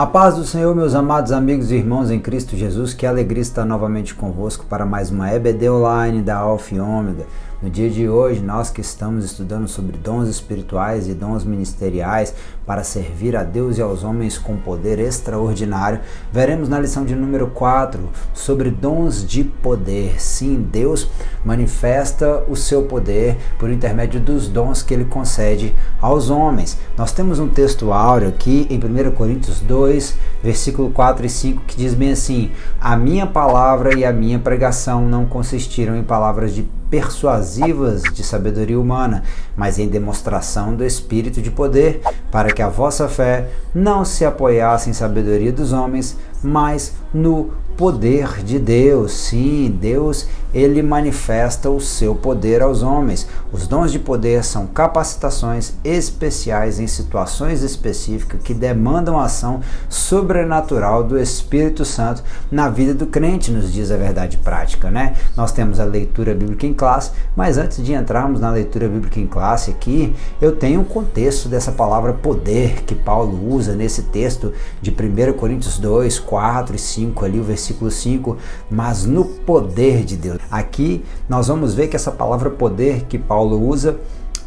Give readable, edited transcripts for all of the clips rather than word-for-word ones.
A paz do Senhor, meus amados amigos e irmãos em Cristo Jesus, que alegria estar novamente convosco para mais uma EBD Online da Alfa e Ômega. No dia de hoje, nós que estamos estudando sobre dons espirituais e dons ministeriais para servir a Deus e aos homens com poder extraordinário, veremos na lição de número 4 sobre dons de poder. Sim, Deus manifesta o seu poder por intermédio dos dons que Ele concede aos homens. Nós temos um texto áureo aqui em 1 Coríntios 2, versículo 4 e 5, que diz bem assim: a minha palavra e a minha pregação não consistiram em palavras de persuasivas de sabedoria humana, mas em demonstração do Espírito de poder, para que a vossa fé não se apoiasse em sabedoria dos homens, mas no poder de Deus. Sim, Deus, Ele manifesta o seu poder aos homens. Os dons de poder são capacitações especiais em situações específicas que demandam a ação sobrenatural do Espírito Santo na vida do crente, nos diz a verdade prática, né? Nós temos a leitura bíblica em classe, mas antes de entrarmos na leitura bíblica em classe aqui, eu tenho um contexto dessa palavra poder que Paulo usa nesse texto de 1 Coríntios 2, 4 e 5, ali o versículo 5, mas no poder de Deus. Aqui nós vamos ver que essa palavra poder que Paulo usa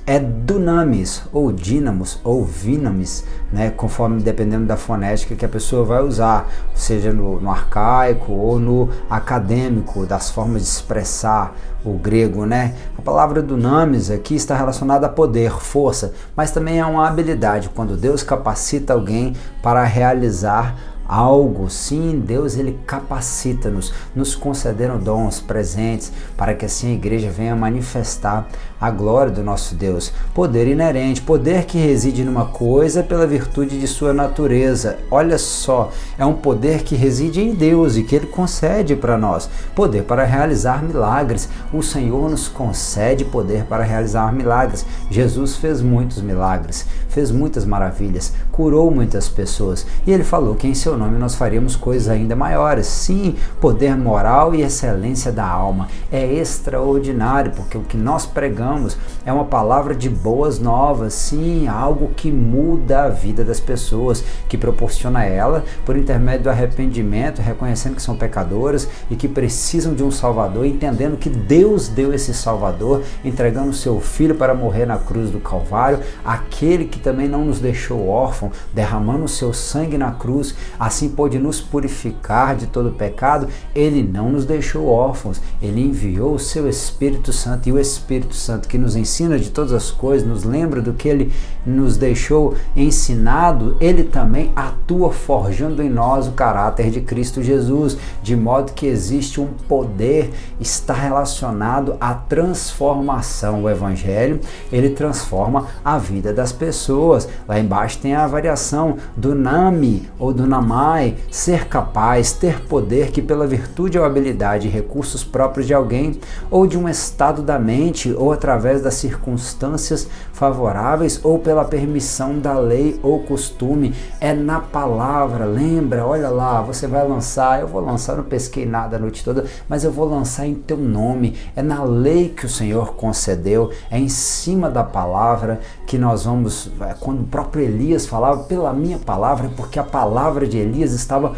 é dunamis, ou dínamos, ou vinamis, né? Conforme dependendo da fonética que a pessoa vai usar, seja no arcaico ou no acadêmico, das formas de expressar o grego, né? A palavra dunamis aqui está relacionada a poder, força, mas também é uma habilidade, quando Deus capacita alguém para realizar algo. Sim, Deus, Ele capacita-nos, nos concedendo dons, presentes, para que assim a igreja venha manifestar a glória do nosso Deus. Poder inerente, poder que reside numa coisa pela virtude de sua natureza. Olha só, é um poder que reside em Deus e que Ele concede para nós. Poder para realizar milagres. O Senhor nos concede poder para realizar milagres. Jesus fez muitos milagres, fez muitas maravilhas, curou muitas pessoas e Ele falou que em seu nome nós faríamos coisas ainda maiores. Sim, poder moral e excelência da alma. É extraordinário, porque o que nós pregamos é uma palavra de boas novas. Sim, algo que muda a vida das pessoas, que proporciona a ela, por intermédio do arrependimento, reconhecendo que são pecadoras e que precisam de um Salvador, entendendo que Deus deu esse Salvador, entregando o seu Filho para morrer na cruz do Calvário, aquele que também não nos deixou órfão, derramando o seu sangue na cruz, assim pôde nos purificar de todo pecado. Ele não nos deixou órfãos, Ele enviou o seu Espírito Santo, e o Espírito Santo que nos ensina de todas as coisas, nos lembra do que Ele nos deixou ensinado, Ele também atua forjando em nós o caráter de Cristo Jesus, de modo que existe um poder, está relacionado à transformação. O Evangelho, ele transforma a vida das pessoas. Lá embaixo tem a variação do nami ou do namai, ser capaz, ter poder que pela virtude ou habilidade e recursos próprios de alguém ou de um estado da mente ou através das circunstâncias favoráveis ou pela permissão da lei ou costume. É na palavra. Lembra, olha lá, você vai lançar, eu vou lançar, não pesquei nada a noite toda, mas eu vou lançar em teu nome. É na lei que o Senhor concedeu, é em cima da palavra que nós vamos, quando o próprio Elias falava pela minha palavra, porque a palavra de Elias estava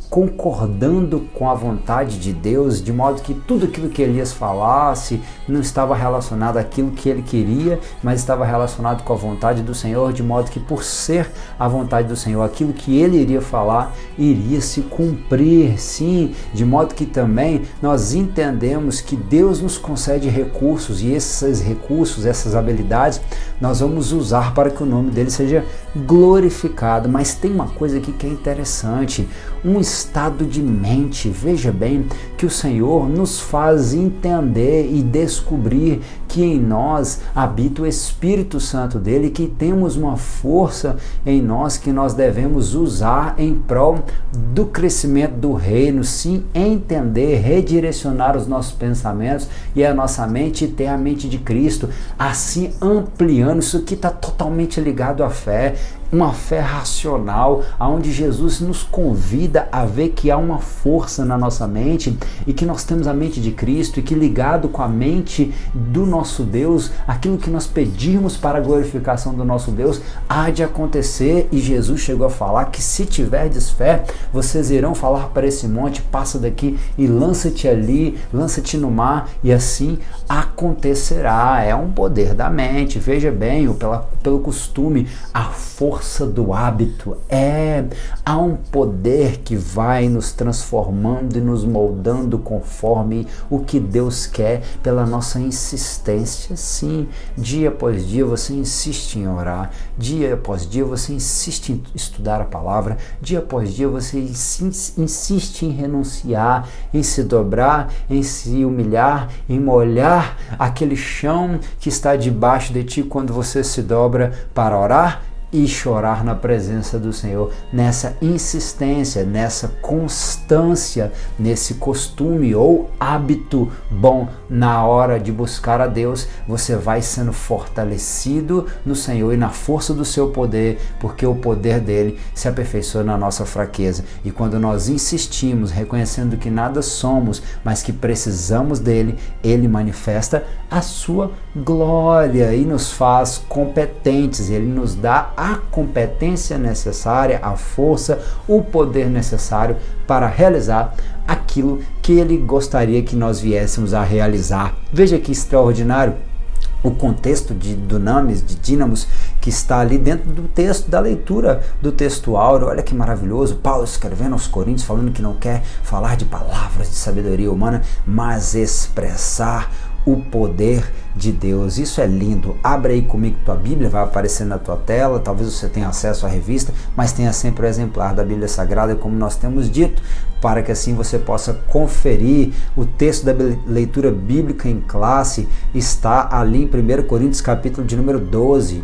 concordando com a vontade de Deus, de modo que tudo aquilo que Elias falasse não estava relacionado àquilo que ele queria, mas estava relacionado com a vontade do Senhor, de modo que por ser a vontade do Senhor, aquilo que ele iria falar iria se cumprir. Sim, de modo que também nós entendemos que Deus nos concede recursos, e esses recursos, essas habilidades, nós vamos usar para que o nome dele seja glorificado. Mas tem uma coisa aqui que é interessante, um estado de mente. Veja bem que o Senhor nos faz entender e descobrir que em nós habita o Espírito Santo dele, que temos uma força em nós que nós devemos usar em prol do crescimento do reino. Sim, entender, redirecionar os nossos pensamentos e a nossa mente, e ter a mente de Cristo, assim ampliando. Isso aqui está totalmente ligado à fé. uma fé racional, onde Jesus nos convida a ver que há uma força na nossa mente e que nós temos a mente de Cristo e que ligado com a mente do nosso Deus, aquilo que nós pedimos para a glorificação do nosso Deus, há de acontecer. E Jesus chegou a falar que se tiverdes fé, vocês irão falar para esse monte, passa daqui e lança-te ali, lança-te no mar, e assim acontecerá. É um poder da mente, veja bem, ou pelo costume, a força do hábito. Há um poder que vai nos transformando e nos moldando conforme o que Deus quer, pela nossa insistência. Sim, dia após dia você insiste em orar, dia após dia você insiste em estudar a palavra, dia após dia você insiste em renunciar, em se dobrar, em se humilhar, em molhar aquele chão que está debaixo de ti quando você se dobra para orar e chorar na presença do Senhor, nessa insistência, nessa constância, nesse costume ou hábito bom. Na hora de buscar a Deus, você vai sendo fortalecido no Senhor e na força do seu poder, porque o poder dele se aperfeiçoa na nossa fraqueza. E quando nós insistimos, reconhecendo que nada somos, mas que precisamos dele, ele manifesta a sua glória e nos faz competentes. Ele nos dá a competência necessária, a força, o poder necessário para realizar aquilo que ele gostaria que nós viéssemos a realizar. Veja que extraordinário o contexto de dunamis, de dínamos, que está ali dentro do texto, da leitura do texto áureo. Olha que maravilhoso, Paulo escrevendo aos Coríntios, falando que não quer falar de palavras de sabedoria humana, mas expressar o poder de Deus. Isso é lindo. Abre aí comigo tua Bíblia, vai aparecer na tua tela, talvez você tenha acesso à revista, mas tenha sempre o exemplar da Bíblia Sagrada, como nós temos dito, para que assim você possa conferir. O texto da leitura bíblica em classe está ali em 1 Coríntios capítulo de número 12,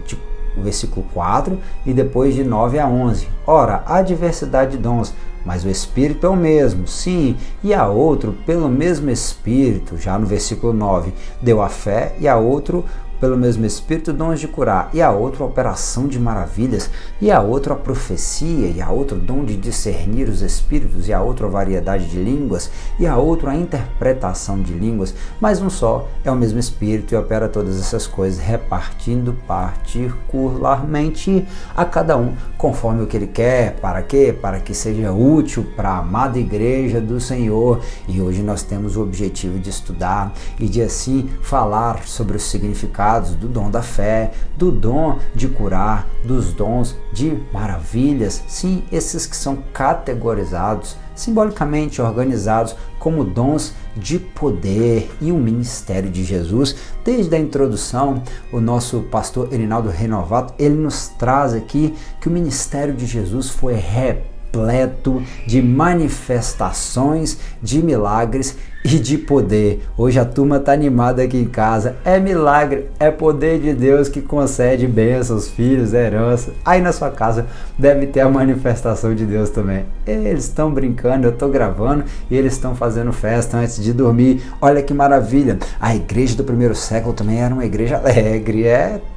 versículo 4, e depois de 9 a 11. Ora, há diversidade de dons, mas o Espírito é o mesmo, sim, e a outro pelo mesmo Espírito. Já no versículo 9, deu a fé, e a outro pelo mesmo Espírito dons de curar, e a outro a operação de maravilhas, e a outro a profecia, e a outro dom de discernir os espíritos, e a outro a variedade de línguas, e a outro a interpretação de línguas. Mas um só é o mesmo Espírito e opera todas essas coisas, repartindo particularmente a cada um conforme o que ele quer. Para quê? Para que seja útil para a amada igreja do Senhor. E hoje nós temos o objetivo de estudar e de assim falar sobre os significados do dom da fé, do dom de curar, dos dons de maravilhas. Sim, esses que são categorizados, simbolicamente organizados como dons de poder e o ministério de Jesus. Desde a introdução, o nosso pastor Erinaldo Renovato, ele nos traz aqui que o ministério de Jesus foi repleto de manifestações, de milagres e de poder. Hoje a turma está animada aqui em casa. É milagre, é poder de Deus que concede bênçãos, filhos, herança. Aí na sua casa deve ter a manifestação de Deus também. Eles estão brincando, eu estou gravando e eles estão fazendo festa antes de dormir. Olha que maravilha. A igreja do primeiro século também era uma igreja alegre.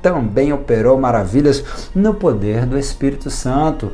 Também operou maravilhas no poder do Espírito Santo.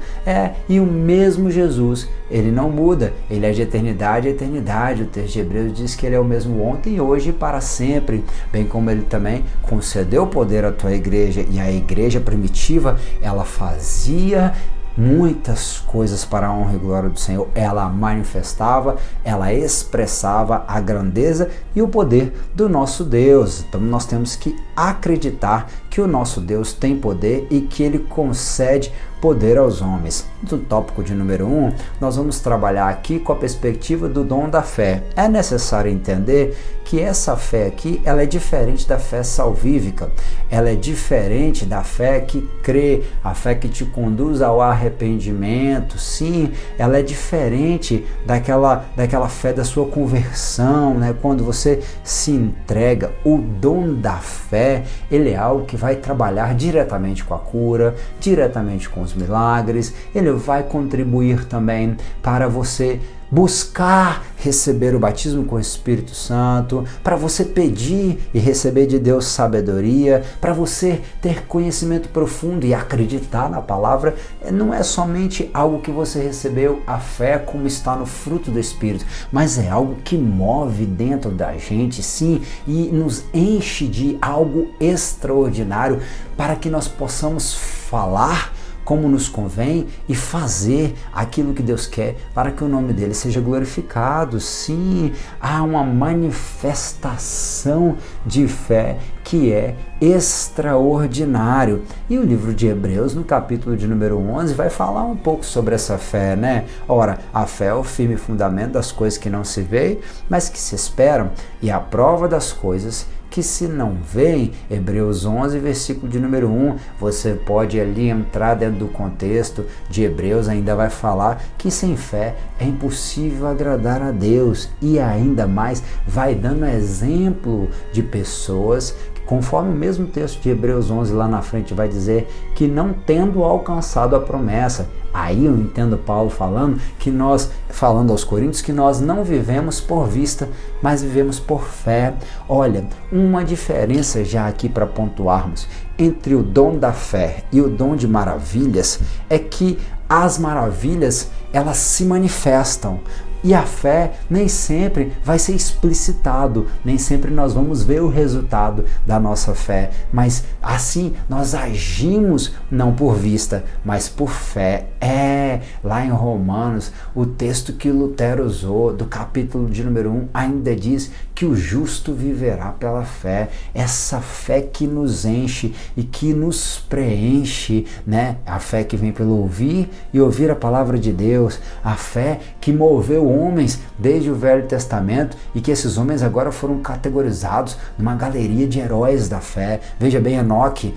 E o mesmo Jesus, ele não muda. Ele é de eternidade a eternidade. O texto de Hebreus diz que ele é o mesmo ontem, hoje e para sempre, bem como ele também concedeu poder à tua igreja. E a igreja primitiva, ela fazia muitas coisas para a honra e glória do Senhor. Ela manifestava, ela expressava a grandeza e o poder do nosso Deus. Então nós temos que acreditar que o nosso Deus tem poder e que ele concede poder aos homens. No tópico de número 1, nós vamos trabalhar aqui com a perspectiva do dom da fé. É necessário entender que essa fé aqui, ela é diferente da fé salvífica. Ela é diferente da fé que crê, a fé que te conduz ao arrependimento. Sim, ela é diferente daquela fé da sua conversão, né? Quando você se entrega. O dom da fé, ele é algo que vai trabalhar diretamente com a cura, diretamente com os milagres, ele vai contribuir também para você buscar receber o batismo com o Espírito Santo, para você pedir e receber de Deus sabedoria, para você ter conhecimento profundo e acreditar na palavra. Não é somente algo que você recebeu, a fé como está no fruto do Espírito, mas é algo que move dentro da gente, sim, e nos enche de algo extraordinário para que nós possamos falar como nos convém e fazer aquilo que Deus quer para que o nome dele seja glorificado. Sim, há uma manifestação de fé que é extraordinário. E o livro de Hebreus, no capítulo de número 11, vai falar um pouco sobre essa fé, né? Ora, a fé é o firme fundamento das coisas que não se veem, mas que se esperam, e a prova das coisas que se não veem. Hebreus 11, versículo de número 1, você pode ali entrar dentro do contexto de Hebreus, ainda vai falar que sem fé é impossível agradar a Deus, e ainda mais vai dando exemplo de pessoas, conforme o mesmo texto de Hebreus 11 lá na frente vai dizer, que não tendo alcançado a promessa. Aí eu entendo Paulo falando aos Coríntios, que nós não vivemos por vista, mas vivemos por fé. Olha, uma diferença já aqui para pontuarmos entre o dom da fé e o dom de maravilhas é que as maravilhas, elas se manifestam. E a fé nem sempre vai ser explicitado, nem sempre nós vamos ver o resultado da nossa fé, mas assim nós agimos não por vista, mas por fé. Lá em Romanos, o texto que Lutero usou, do capítulo de número 1, ainda diz que o justo viverá pela fé. Essa fé que nos enche e que nos preenche, né? A fé que vem pelo ouvir e ouvir a palavra de Deus, a fé que moveu homens desde o Velho Testamento e que esses homens agora foram categorizados numa galeria de heróis da fé. Veja bem, Enoque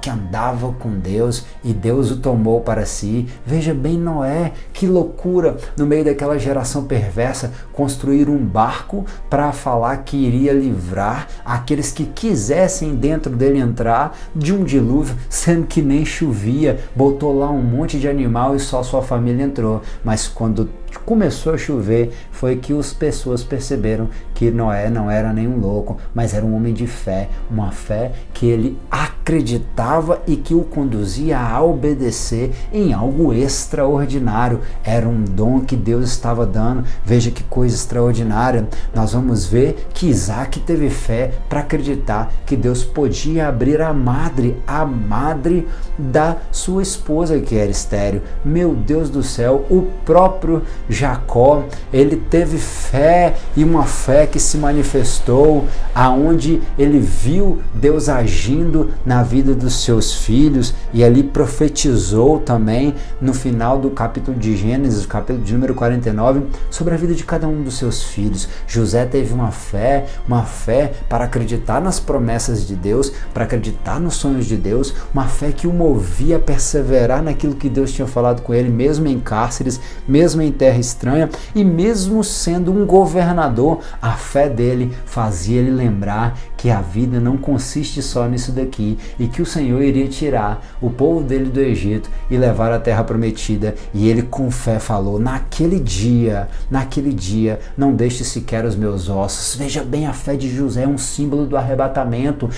andava com Deus e Deus o tomou para si. Veja bem, Noé, que loucura, no meio daquela geração perversa, construir um barco para falar que iria livrar aqueles que quisessem dentro dele entrar de um dilúvio, sendo que nem chovia, botou lá um monte de animal e só sua família entrou. Mas quando começou a chover, foi que as pessoas perceberam que Noé não era nenhum louco, mas era um homem de fé, uma fé que ele acreditava e que o conduzia a obedecer em algo extraordinário. Era um dom que Deus estava dando. Veja que coisa extraordinária. Nós vamos ver que Isaac teve fé para acreditar que Deus podia abrir a madre da sua esposa, que era estéril. Meu Deus do céu, o próprio Jacó, ele teve fé, e uma fé que se manifestou aonde ele viu Deus agindo na vida dos seus filhos, e ali profetizou também no final do capítulo de Gênesis, capítulo de número 49, sobre a vida de cada um dos seus filhos. José teve uma fé para acreditar nas promessas de Deus, para acreditar nos sonhos de Deus, uma fé que o movia a perseverar naquilo que Deus tinha falado com ele, mesmo em cárceres, mesmo em terra estranha, e mesmo sendo um governador, a fé dele fazia ele lembrar que a vida não consiste só nisso daqui, e que o Senhor iria tirar o povo dele do Egito e levar à terra prometida. E ele com fé falou, naquele dia, não deixe sequer os meus ossos. Veja bem, a fé de José é um símbolo do arrebatamento.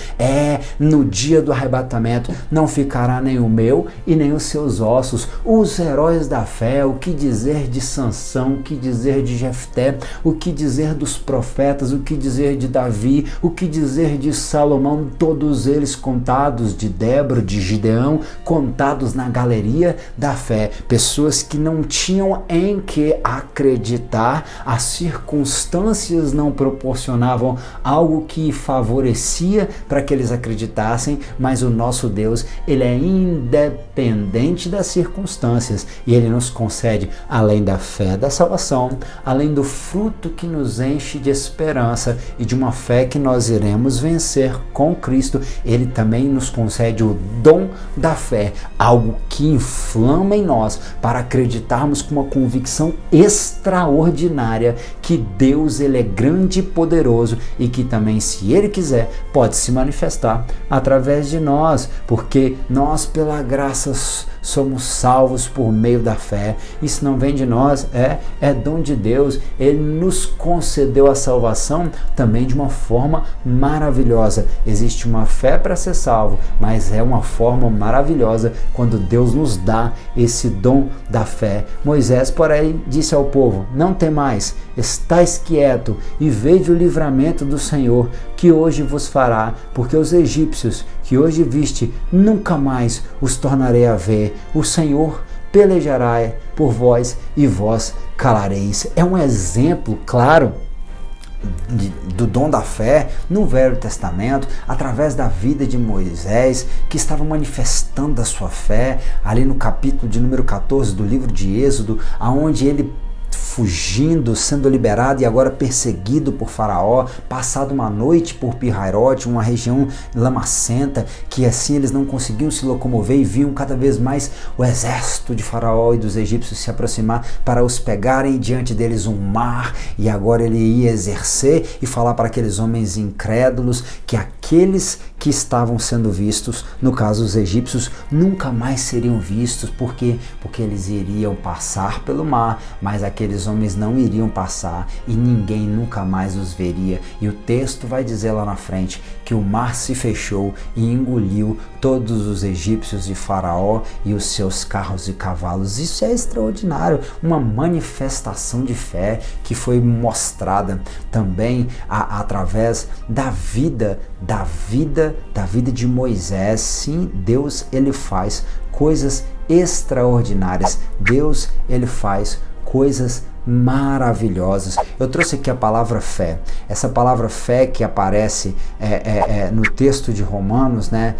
No dia do arrebatamento não ficará nem o meu e nem os seus ossos. Os heróis da fé, o que dizer de Sansão, o que dizer de Jefté, o que dizer dos profetas, o que dizer de Davi, o que dizer de Salomão, todos eles contados, de Débora, de Gideão, contados na galeria da fé. Pessoas que não tinham em que acreditar, as circunstâncias não proporcionavam algo que favorecia para que eles acreditassem, mas o nosso Deus, ele é independente das circunstâncias, e ele nos concede, além da fé da salvação, além do fruto que nos enche de esperança e de uma fé que nós iremos vencer com Cristo, ele também nos concede o dom da fé, algo que inflama em nós para acreditarmos com uma convicção extraordinária que Deus ele é grande e poderoso e que também, se Ele quiser, pode se manifestar através de nós, porque nós, pela graça, somos salvos por meio da fé. Isso não vem de nós, é dom de Deus. Ele nos concedeu a salvação também de uma forma maravilhosa. Existe uma fé para ser salvo, mas é uma forma maravilhosa quando Deus nos dá esse dom da fé. Moisés, porém, disse ao povo: não temais, estais quieto e vede o livramento do Senhor, que hoje vos fará, porque os egípcios que hoje viste, nunca mais os tornarei a ver. O Senhor pelejará por vós e vós calareis. É um exemplo claro do dom da fé no Velho Testamento, através da vida de Moisés, que estava manifestando a sua fé ali no capítulo de número 14 do livro de Êxodo, aonde ele, fugindo, sendo liberado e agora perseguido por Faraó, passado uma noite por Pi-Hairote, uma região lamacenta, que assim eles não conseguiam se locomover e viam cada vez mais o exército de Faraó e dos egípcios se aproximar para os pegarem, e diante deles um mar, e agora ele ia exercer e falar para aqueles homens incrédulos que aqueles que estavam sendo vistos, no caso os egípcios, nunca mais seriam vistos. Por quê? Porque eles iriam passar pelo mar, mas aqueles homens não iriam passar e ninguém nunca mais os veria. E o texto vai dizer lá na frente que o mar se fechou e engoliu todos os egípcios e Faraó e os seus carros e cavalos. Isso é extraordinário, uma manifestação de fé que foi mostrada também através da vida de Moisés. Sim, Deus ele faz coisas extraordinárias. Deus ele faz coisas maravilhosas. Eu trouxe aqui a palavra fé. Essa palavra fé que aparece no texto de Romanos, né?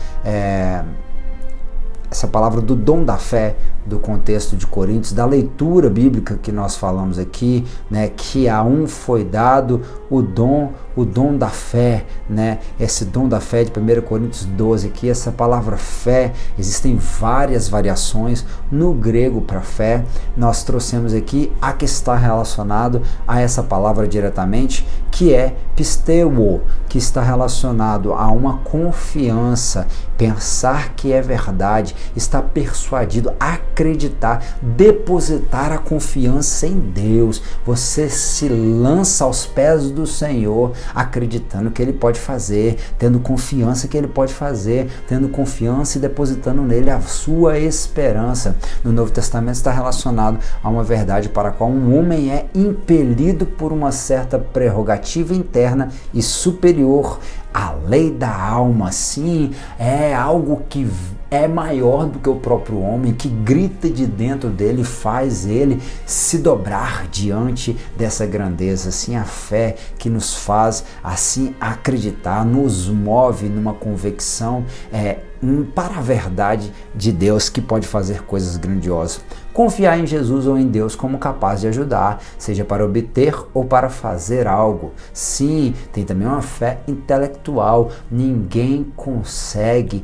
Essa palavra do dom da fé, do contexto de Coríntios, da leitura bíblica que nós falamos aqui, né, que a um foi dado o dom da fé, né, esse dom da fé de 1 Coríntios 12 aqui, essa palavra fé, existem várias variações no grego para fé. Nós trouxemos aqui a que está relacionado a essa palavra diretamente, que é pisteuo, que está relacionado a uma confiança, pensar que é verdade, estar persuadido, acreditar, depositar a confiança em Deus. Você se lança aos pés do Senhor, acreditando que Ele pode fazer, tendo confiança que Ele pode fazer, tendo confiança e depositando nele a sua esperança. No Novo Testamento está relacionado a uma verdade para a qual um homem é impelido por uma certa prerrogativa interna e superior à lei da alma. Sim, é algo que é maior do que o próprio homem, que grita de dentro dele, faz ele se dobrar diante dessa grandeza. Assim, a fé que nos faz assim acreditar, nos move numa convicção para a verdade de Deus, que pode fazer coisas grandiosas. Confiar em Jesus ou em Deus como capaz de ajudar, seja para obter ou para fazer algo. Sim, tem também uma fé intelectual. Ninguém consegue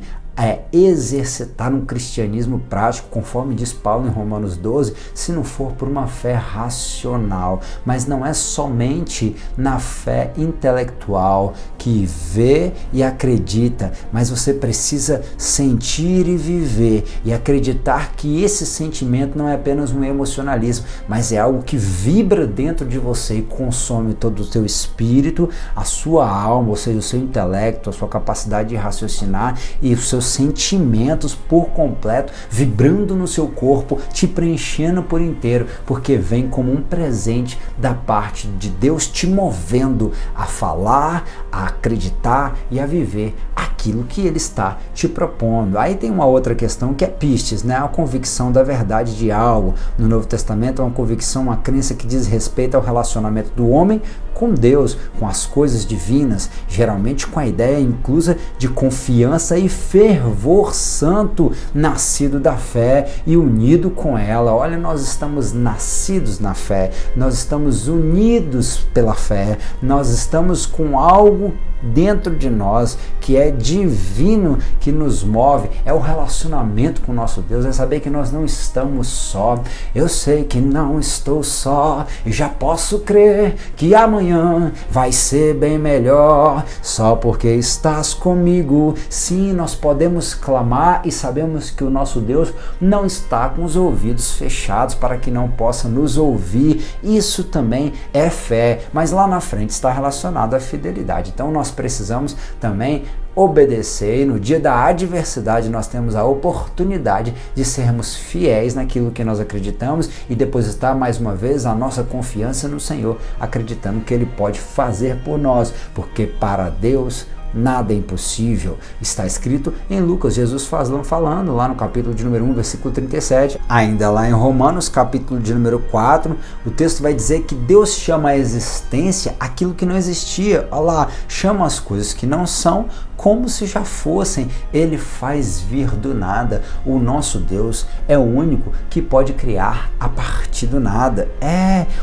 exercitar um cristianismo prático, conforme diz Paulo em Romanos 12, se não for por uma fé racional. Mas não é somente na fé intelectual que vê e acredita, mas você precisa sentir e viver e acreditar que esse sentimento não é apenas um emocionalismo, mas é algo que vibra dentro de você e consome todo o seu espírito, a sua alma, ou seja, o seu intelecto, a sua capacidade de raciocinar e os seus sentimentos por completo, vibrando no seu corpo, te preenchendo por inteiro, porque vem como um presente da parte de Deus, te movendo a falar, a acreditar e a viver aquilo que Ele está te propondo. Aí tem uma outra questão que é pistes, né? A convicção da verdade de algo. No Novo Testamento é uma convicção, uma crença que diz respeito ao relacionamento do homem com Deus, com as coisas divinas, geralmente com a ideia inclusa de confiança e fervor santo, nascido da fé e unido com ela. Olha, nós estamos nascidos na fé, nós estamos unidos pela fé, nós estamos com algo dentro de nós que é divino, que nos move, é o relacionamento com o nosso Deus, é saber que nós não estamos só. Eu sei que não estou só e já posso crer que amanhã vai ser bem melhor, só porque estás comigo. Sim, nós podemos clamar e sabemos que o nosso Deus não está com os ouvidos fechados para que não possa nos ouvir. Isso também é fé, mas lá na frente está relacionado à fidelidade. Então nós precisamos também obedecer, e no dia da adversidade nós temos a oportunidade de sermos fiéis naquilo que nós acreditamos e depositar mais uma vez a nossa confiança no Senhor, acreditando que Ele pode fazer por nós, porque para Deus nada é impossível. Está escrito em Lucas, Jesus falando lá no capítulo de número 1, versículo 37. Ainda lá em Romanos, capítulo de número 4, o texto vai dizer que Deus chama à existência aquilo que não existia. Olha lá, chama as coisas que não são como se já fossem. Ele faz vir do nada. O nosso Deus é o único que pode criar a partir do nada.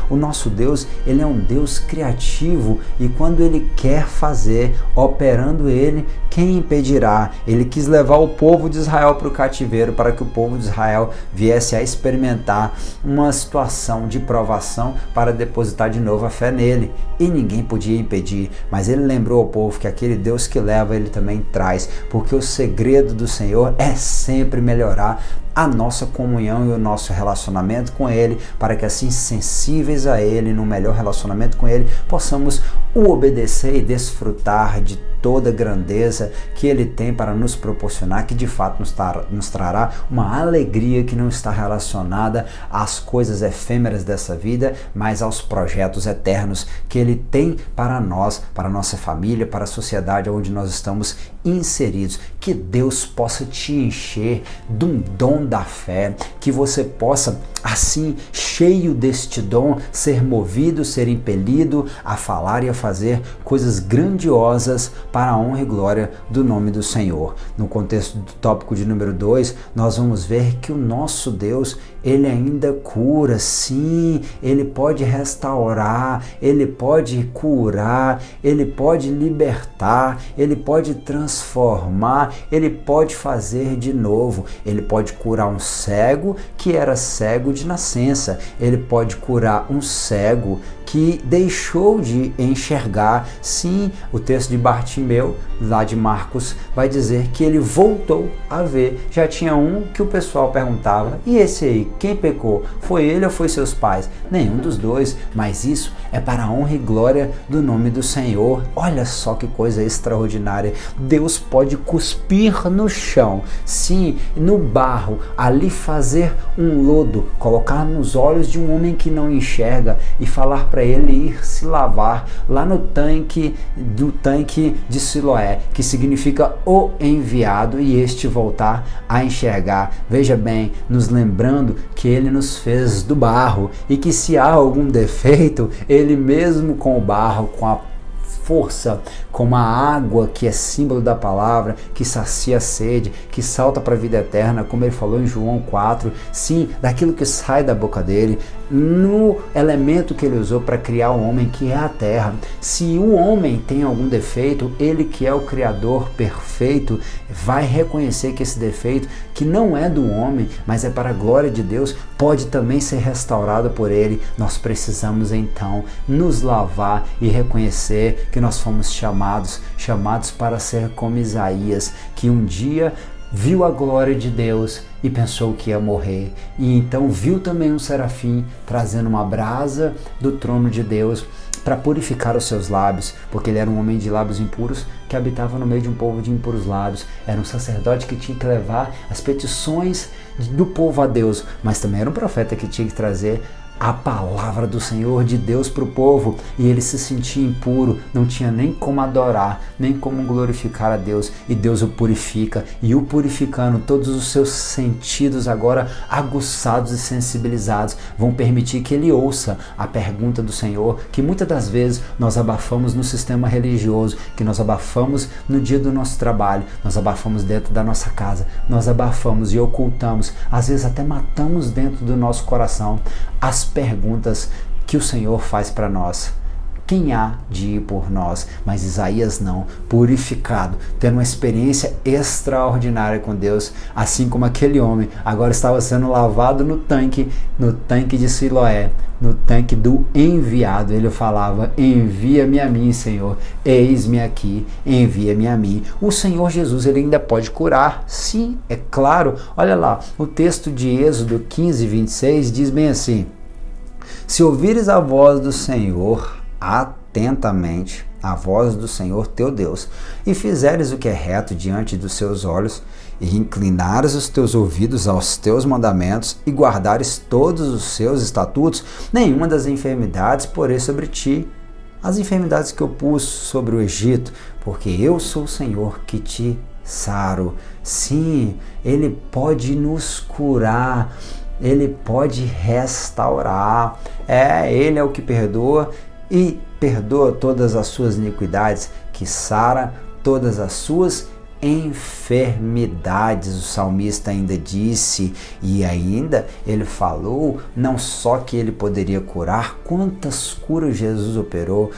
O nosso Deus, Ele é um Deus criativo e quando Ele quer fazer, operando Ele, quem impedirá? Ele quis levar o povo de Israel para o cativeiro, para que o povo de Israel viesse a experimentar uma situação de provação para depositar de novo a fé nele. E ninguém podia impedir, mas Ele lembrou ao povo que aquele Deus que leva, Ele também traz, porque o segredo do Senhor é sempre melhorar a nossa comunhão e o nosso relacionamento com Ele, para que assim, sensíveis a Ele, no melhor relacionamento com Ele, possamos o obedecer e desfrutar de toda a grandeza que Ele tem para nos proporcionar, que de fato nos trará uma alegria que não está relacionada às coisas efêmeras dessa vida, mas aos projetos eternos que Ele tem para nós, para a nossa família, para a sociedade onde nós estamos inseridos. Que Deus possa te encher de um dom da fé, que você possa, assim, cheio deste dom, ser movido, ser impelido a falar e a fazer coisas grandiosas para a honra e glória do nome do Senhor. No contexto do tópico de número 2, nós vamos ver que o nosso Deus, Ele ainda cura. Sim, Ele pode restaurar, Ele pode curar, Ele pode libertar, Ele pode transformar, Ele pode fazer de novo. Ele pode curar um cego que era cego de nascença, Ele pode curar um cego que deixou de enxergar. Sim, o texto de Bartimeu, lá de Marcos, vai dizer que ele voltou a ver. Já tinha um que o pessoal perguntava, e esse aí, quem pecou? Foi ele ou foi seus pais? Nenhum dos dois, mas isso é para a honra e glória do nome do Senhor. Olha só que coisa extraordinária. Deus pode cuspir no chão, sim, no barro, ali fazer um lodo, colocar nos olhos de um homem que não enxerga e falar para ele ir se lavar lá no tanque de Siloé, que significa o enviado, e este voltar a enxergar. Veja bem, nos lembrando que Ele nos fez do barro e que se há algum defeito, Ele mesmo com o barro, com a força, como a água que é símbolo da palavra, que sacia a sede, que salta para a vida eterna, como ele falou em João 4, sim, daquilo que sai da boca dele, no elemento que ele usou para criar o homem, que é a terra. Se o homem tem algum defeito, ele que é o Criador perfeito, vai reconhecer que esse defeito, que não é do homem, mas é para a glória de Deus, pode também ser restaurado por ele. Nós precisamos então nos lavar e reconhecer que nós fomos chamados para ser como Isaías, que um dia viu a glória de Deus e pensou que ia morrer, e então viu também um serafim trazendo uma brasa do trono de Deus para purificar os seus lábios, porque ele era um homem de lábios impuros que habitava no meio de um povo de impuros lábios. Era um sacerdote que tinha que levar as petições do povo a Deus, mas também era um profeta que tinha que trazer a palavra do Senhor, de Deus para o povo, e ele se sentia impuro, não tinha nem como adorar, nem como glorificar a Deus, e Deus o purifica, e o purificando, todos os seus sentidos agora aguçados e sensibilizados vão permitir que ele ouça a pergunta do Senhor, que muitas das vezes nós abafamos no sistema religioso, que nós abafamos no dia do nosso trabalho, nós abafamos dentro da nossa casa, nós abafamos e ocultamos, às vezes até matamos dentro do nosso coração as perguntas que o Senhor faz para nós. Quem há de ir por nós? Mas Isaías não, purificado, tendo uma experiência extraordinária com Deus, assim como aquele homem agora estava sendo lavado no tanque de Siloé, no tanque do enviado. Ele falava: envia-me a mim, Senhor, eis-me aqui, envia-me a mim. O Senhor Jesus, ele ainda pode curar, sim, é claro. Olha lá, o texto de Êxodo 15, 26 diz bem assim: se ouvires a voz do Senhor atentamente, a voz do Senhor teu Deus, e fizeres o que é reto diante dos seus olhos, e inclinares os teus ouvidos aos teus mandamentos, e guardares todos os seus estatutos, nenhuma das enfermidades porei sobre ti, as enfermidades que eu pus sobre o Egito, porque eu sou o Senhor que te saro. Sim, ele pode nos curar, ele pode restaurar, ele é o que perdoa, e perdoa todas as suas iniquidades, que sara todas as suas enfermidades. O salmista ainda disse, e ainda ele falou, não só que ele poderia curar, quantas curas Jesus operou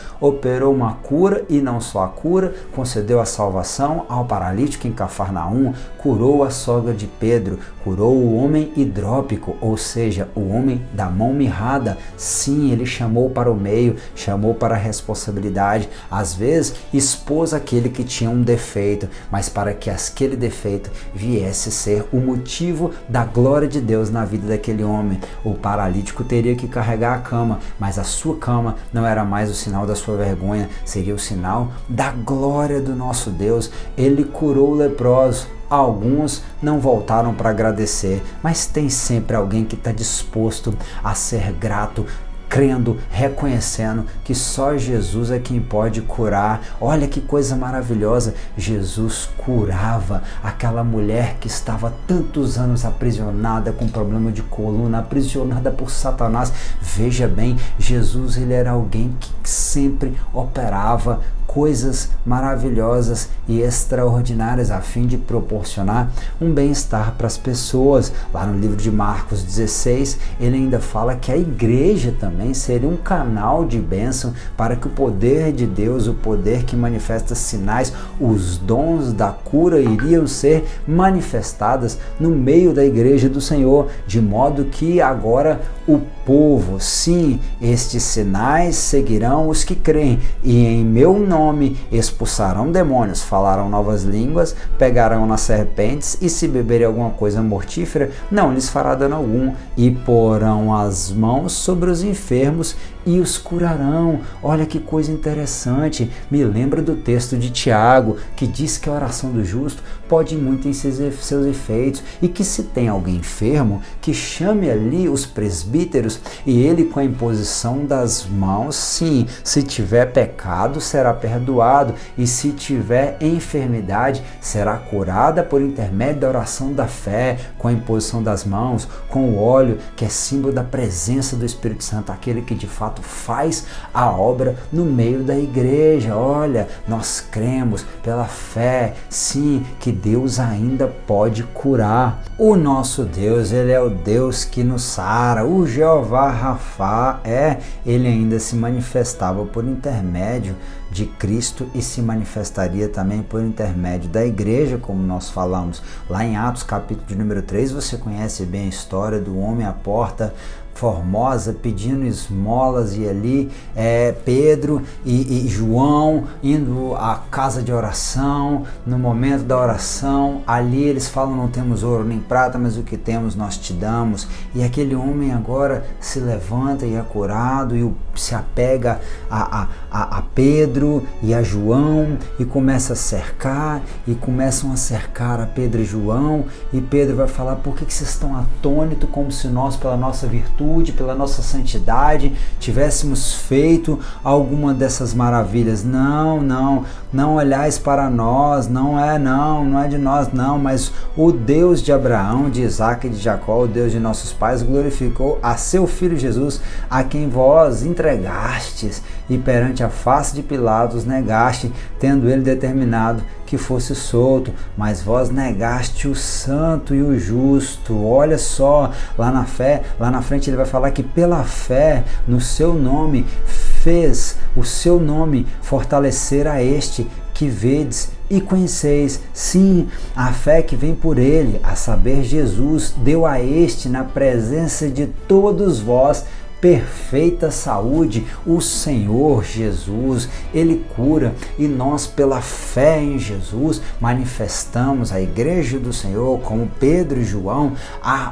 uma cura, e não só a cura, concedeu a salvação ao paralítico em Cafarnaum, curou a sogra de Pedro, curou o homem hidrópico, ou seja, o homem da mão mirrada. Sim, ele chamou para o meio, chamou para a responsabilidade, às vezes expôs aquele que tinha um defeito, mas para que aquele defeito viesse ser o motivo da glória de Deus na vida daquele homem. O paralítico teria que carregar a cama, mas a sua cama não era mais o sinal da sua vergonha, seria o sinal da glória do nosso Deus. Ele curou o leproso. Alguns não voltaram para agradecer, mas tem sempre alguém que está disposto a ser grato, crendo, reconhecendo que só Jesus é quem pode curar. Olha que coisa maravilhosa, Jesus curava aquela mulher que estava tantos anos aprisionada com problema de coluna, aprisionada por Satanás. Veja bem, Jesus, ele era alguém que sempre operava coisas maravilhosas e extraordinárias a fim de proporcionar um bem-estar para as pessoas. Lá no livro de Marcos 16, ele ainda fala que a igreja também seria um canal de bênção para que o poder de Deus, o poder que manifesta sinais, os dons da cura iriam ser manifestadas no meio da igreja do Senhor, de modo que agora o povo, sim, estes sinais seguirão os que creem, e em meu nome expulsarão demônios, falarão novas línguas, pegarão nas serpentes, e se beberem alguma coisa mortífera, não lhes fará dano algum, e porão as mãos sobre os enfermos e os curarão. Olha que coisa interessante, me lembra do texto de Tiago, que diz que a oração do justo pode muito em seus efeitos, e que se tem alguém enfermo, que chame ali os presbíteros, e ele com a imposição das mãos, sim, se tiver pecado será perdoado, e se tiver enfermidade será curada por intermédio da oração da fé, com a imposição das mãos, com o óleo, que é símbolo da presença do Espírito Santo, aquele que de fato faz a obra no meio da igreja. Olha, nós cremos pela fé, sim, que Deus ainda pode curar. O nosso Deus, ele é o Deus que nos sara. O Jeová Rafá, ele ainda se manifestava por intermédio de Cristo e se manifestaria também por intermédio da igreja, como nós falamos lá em Atos capítulo de número 3, você conhece bem a história do homem à porta Formosa pedindo esmolas, e ali Pedro e João indo à casa de oração. No momento da oração, ali eles falam: não temos ouro nem prata, mas o que temos nós te damos. E aquele homem agora se levanta e é curado, e se apega a Pedro e a João, e começa a cercar, e começam a cercar a Pedro e João, e Pedro vai falar: por que vocês estão atônitos, como se nós, pela nossa virtude, virtude, pela nossa santidade, tivéssemos feito alguma dessas maravilhas. Não olhais para nós, não é de nós não, mas o Deus de Abraão, de Isaac e de Jacó, o Deus de nossos pais, glorificou a seu Filho Jesus, a quem vós entregastes e perante a face de Pilatos negaste, tendo ele determinado que fosse solto, mas vós negaste o santo e o justo. Olha só, lá na frente ele vai falar que pela fé no seu nome fez o seu nome fortalecer a este que vedes e conheceis. Sim, a fé que vem por ele, a saber, Jesus, deu a este na presença de todos vós perfeita saúde. O Senhor Jesus, ele cura, e nós pela fé em Jesus manifestamos a igreja do Senhor, como Pedro e João,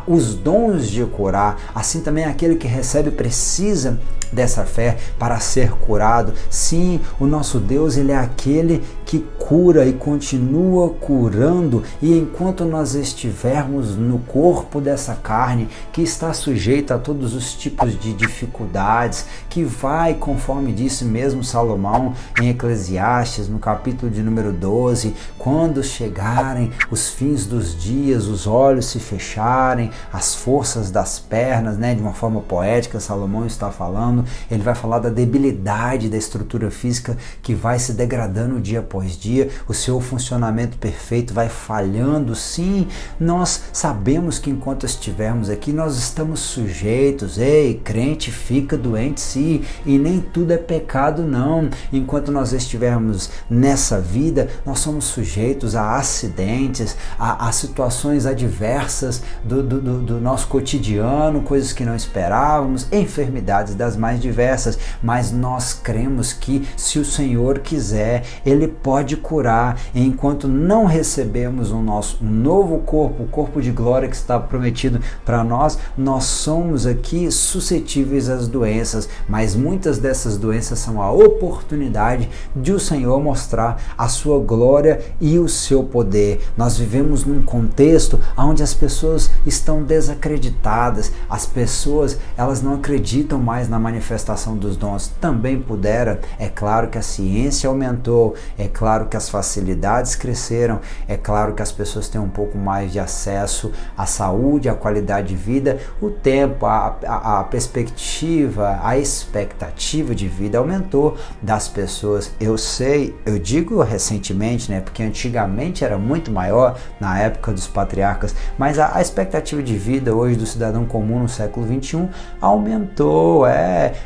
os dons de curar. Assim também aquele que recebe precisa dessa fé para ser curado. Sim, o nosso Deus, ele é aquele que cura e continua curando, e enquanto nós estivermos no corpo dessa carne, que está sujeita a todos os tipos de dificuldades, que vai, conforme disse mesmo Salomão em Eclesiastes, no capítulo de número 12, quando chegarem os fins dos dias, os olhos se fecharem, as forças das pernas, de uma forma poética, Salomão está falando, ele vai falar da debilidade da estrutura física que vai se degradando dia após dia, o seu funcionamento perfeito vai falhando. Sim, nós sabemos que enquanto estivermos aqui, nós estamos sujeitos. Ei, crente fica doente sim, e nem tudo é pecado não. Enquanto nós estivermos nessa vida, nós somos sujeitos a acidentes, a situações adversas do nosso cotidiano, coisas que não esperávamos, enfermidades das mais diversas, mas nós cremos que se o Senhor quiser, ele pode curar. E enquanto não recebemos um novo corpo, o corpo de glória que está prometido para nós, nós somos aqui suscetíveis às doenças, mas muitas dessas doenças são a oportunidade de o Senhor mostrar a sua glória e o seu poder. Nós vivemos num contexto onde as pessoas estão desacreditadas, as pessoas elas não acreditam mais na manifestação dos dons. Também pudera, é claro que a ciência aumentou, é claro que as facilidades cresceram, é claro que as pessoas têm um pouco mais de acesso à saúde, à qualidade de vida, o tempo, a perspectiva, a expectativa de vida aumentou das pessoas. Eu sei, eu digo recentemente, porque antigamente era muito maior, na época dos patriarcas, mas a expectativa de vida hoje do cidadão comum no século XXI aumentou,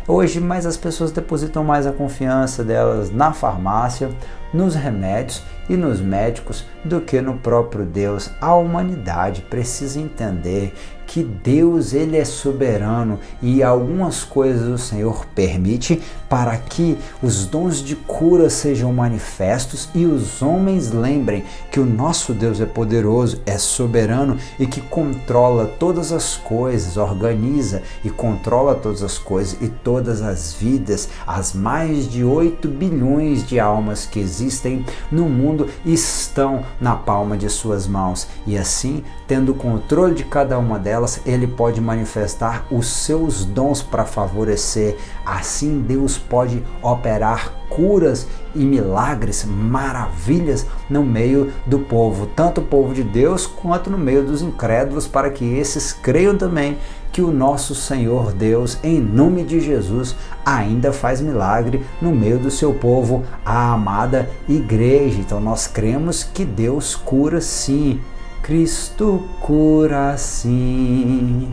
hoje mais as pessoas depositam mais a confiança delas na farmácia, nos remédios e nos médicos do que no próprio Deus. A humanidade precisa entender que Deus ele é soberano e algumas coisas o Senhor permite para que os dons de cura sejam manifestos e os homens lembrem que o nosso Deus é poderoso, é soberano e que controla todas as coisas, organiza e controla todas as coisas e todas as vidas. As mais de 8 bilhões de almas que existem no mundo estão na palma de suas mãos, e assim, tendo controle de cada uma delas, ele pode manifestar os seus dons para favorecer. Assim Deus pode operar curas e milagres, maravilhas no meio do povo, tanto o povo de Deus quanto no meio dos incrédulos, para que esses creiam também que o nosso Senhor Deus, em nome de Jesus, ainda faz milagre no meio do seu povo, a amada igreja. Então nós cremos que Deus cura sim. Cristo cura sim,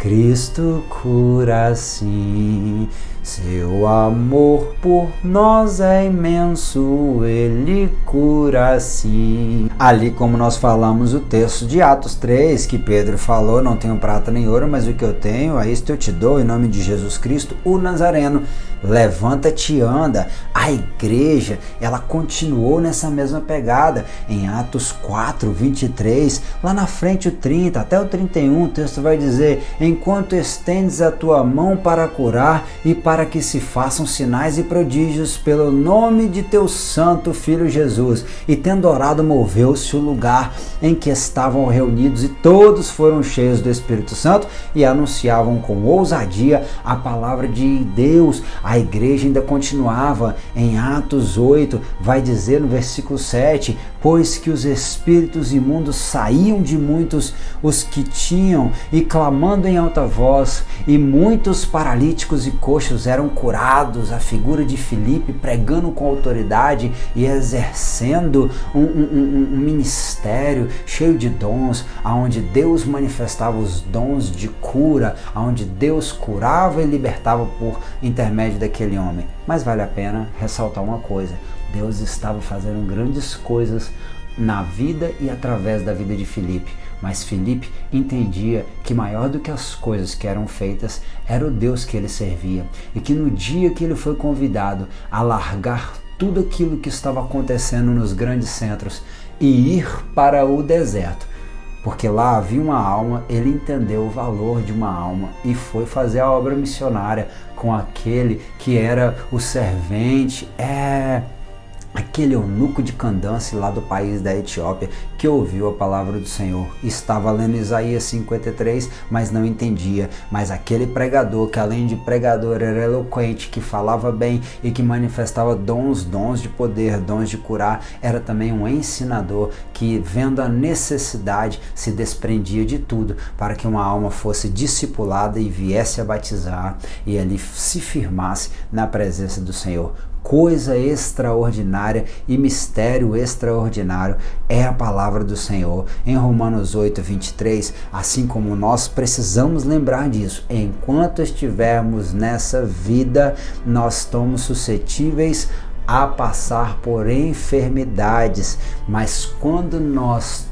Cristo cura sim, seu amor por nós é imenso, ele cura sim. Ali, como nós falamos o texto de Atos 3, que Pedro falou, não tenho prata nem ouro, mas o que eu tenho, a isto eu te dou, em nome de Jesus Cristo, o Nazareno. Levanta-te e anda. A igreja, ela continuou nessa mesma pegada. Em Atos 4, 23, lá na frente o 30, até o 31, o texto vai dizer: enquanto estendes a tua mão para curar e para para que se façam sinais e prodígios pelo nome de teu santo Filho Jesus. E tendo orado, moveu-se o lugar em que estavam reunidos, e todos foram cheios do Espírito Santo e anunciavam com ousadia a palavra de Deus. A igreja ainda continuava. Em Atos 8, vai dizer no versículo 7, pois que os espíritos imundos saíam de muitos os que tinham, e clamando em alta voz, e muitos paralíticos e coxos eram curados. A figura de Filipe pregando com autoridade e exercendo um ministério cheio de dons, aonde Deus manifestava os dons de cura, aonde Deus curava e libertava por intermédio daquele homem. Mas vale a pena ressaltar uma coisa: Deus estava fazendo grandes coisas na vida e através da vida de Filipe. Mas Filipe entendia que maior do que as coisas que eram feitas era o Deus que ele servia, e que no dia que ele foi convidado a largar tudo aquilo que estava acontecendo nos grandes centros e ir para o deserto, porque lá havia uma alma, ele entendeu o valor de uma alma e foi fazer a obra missionária com aquele que era o servente, aquele eunuco de Candance lá do país da Etiópia, que ouviu a palavra do Senhor. Estava lendo Isaías 53, mas não entendia. Mas aquele pregador, que além de pregador era eloquente, que falava bem e que manifestava dons de poder, dons de curar, era também um ensinador que, vendo a necessidade, se desprendia de tudo para que uma alma fosse discipulada e viesse a batizar e ali se firmasse na presença do Senhor. Coisa extraordinária e mistério extraordinário é a palavra do Senhor. Em Romanos 8, 23, assim como nós precisamos lembrar disso, enquanto estivermos nessa vida, nós estamos suscetíveis a passar por enfermidades, mas quando nós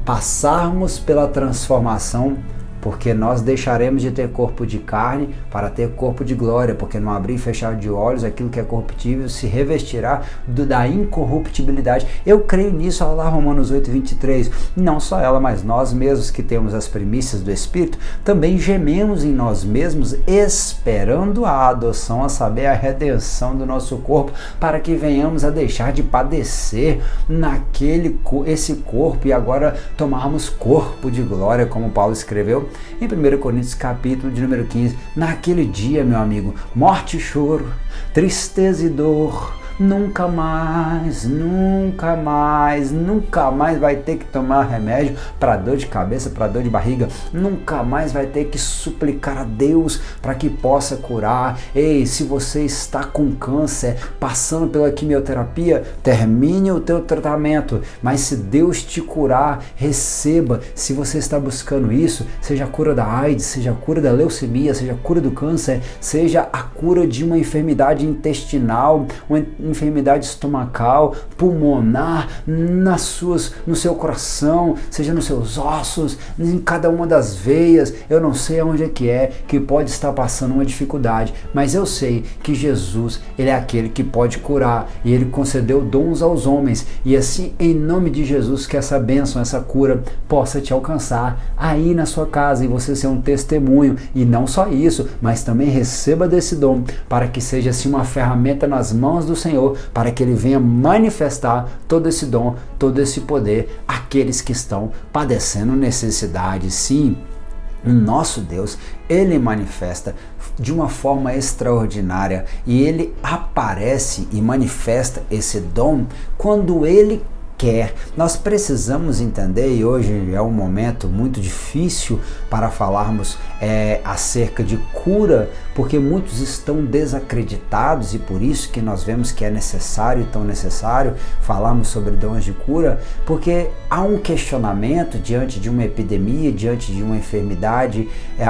passarmos pela transformação, porque nós deixaremos de ter corpo de carne para ter corpo de glória, porque no abrir e fechar de olhos, aquilo que é corruptível se revestirá da incorruptibilidade. Eu creio nisso, olha lá Romanos 8, 23. Não só ela, mas nós mesmos que temos as primícias do Espírito, também gememos em nós mesmos, esperando a adoção, a saber, a redenção do nosso corpo, para que venhamos a deixar de padecer esse corpo e agora tomarmos corpo de glória, como Paulo escreveu em 1 Coríntios capítulo de número 15, naquele dia, meu amigo, morte e choro, tristeza e dor, nunca mais vai ter que tomar remédio para dor de cabeça, para dor de barriga, nunca mais vai ter que suplicar a Deus para que possa curar. Ei, se você está com câncer, passando pela quimioterapia, termine o teu tratamento, mas se Deus te curar, receba. Se você está buscando isso, seja a cura da AIDS, seja a cura da leucemia, seja a cura do câncer, seja a cura de uma enfermidade intestinal, uma enfermidade estomacal, pulmonar, no seu coração, seja nos seus ossos, em cada uma das veias. Eu não sei aonde é que pode estar passando uma dificuldade, mas eu sei que Jesus, ele é aquele que pode curar, e ele concedeu dons aos homens, e assim, em nome de Jesus, que essa bênção, essa cura possa te alcançar aí na sua casa, e você ser um testemunho. E não só isso, mas também receba desse dom, para que seja assim uma ferramenta nas mãos do Senhor, para que ele venha manifestar todo esse dom, todo esse poder àqueles que estão padecendo necessidade. Sim, o nosso Deus, ele manifesta de uma forma extraordinária, e ele aparece e manifesta esse dom quando ele quer. Nós precisamos entender, e hoje é um momento muito difícil para falarmos acerca de cura, porque muitos estão desacreditados, e por isso que nós vemos que é necessário, tão necessário, falarmos sobre dons de cura, porque há um questionamento diante de uma epidemia, diante de uma enfermidade,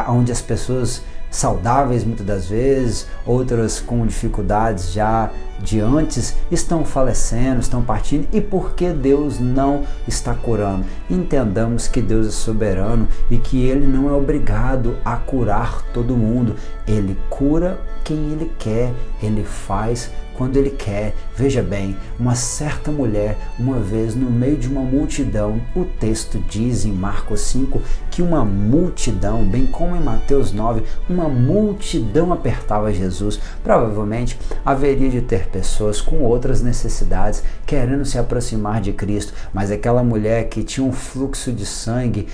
onde as pessoas saudáveis muitas das vezes, outras com dificuldades já de antes, estão falecendo, estão partindo. E por que Deus não está curando? Entendamos que Deus é soberano e que ele não é obrigado a curar todo mundo. Ele cura quem ele quer, ele faz quando ele quer. Veja bem, uma certa mulher, uma vez no meio de uma multidão, o texto diz em Marcos 5 que uma multidão, bem como em Mateus 9, uma multidão apertava Jesus. Provavelmente haveria de ter pessoas com outras necessidades querendo se aproximar de Cristo, mas aquela mulher que tinha um fluxo de sangue,